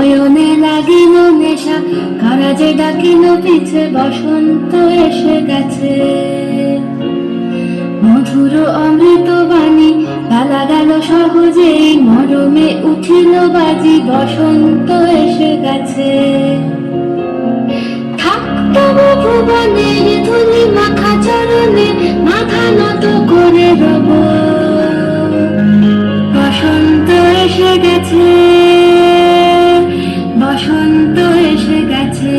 নয়নে লাগিল নেশা, কারা যে ডাকিল পিছে, বসন্ত এসে গেছে। মধুর অমৃত বাণী পালা গেল সহজেই, মরমে উঠিল বাজি, বসন্ত এসে গেছে। থাকতো ভুবনের ধুলি মাখা চরণে, মাথা নত করে রব। বসন্ত এসে গেছে, বসন্ত এসে গেছে।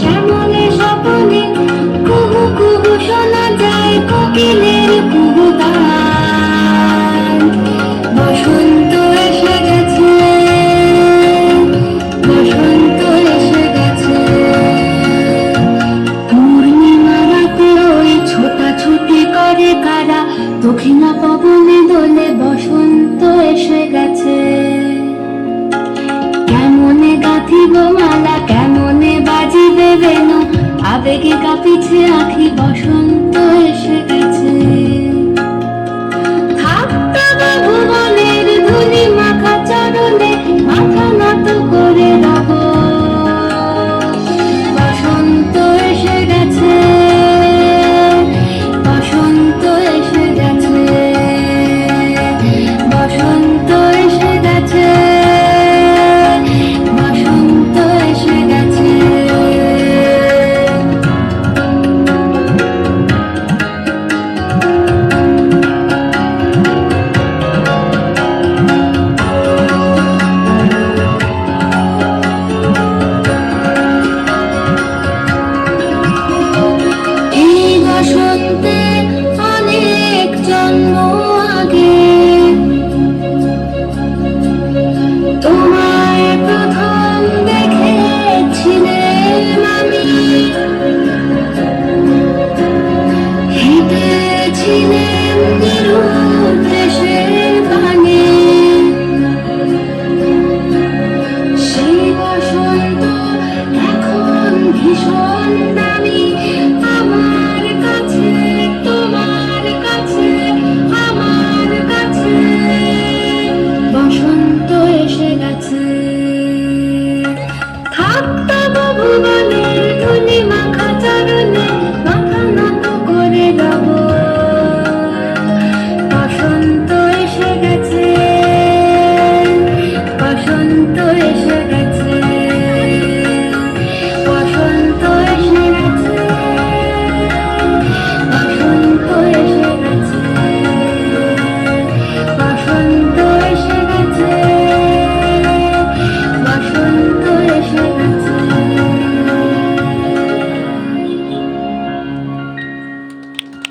শ্যামলে স্বপনে কুহু কুহু শোনা যায় কোকিলের কুহু গান। বসন্ত এসে গেছে, বসন্ত এসে গেছে। পূর্ণিমা রাতে ওই ছোটাছুটি করে কারা, দক্ষিণা পবনে দোলে, বসন্ত এসে গেছে। কেমনে গাঁথিব মালা, কেমনে বাজিবে বেনু, আবেগে কাঁপিছে আঁখি, বসন্ত এসে গেছে।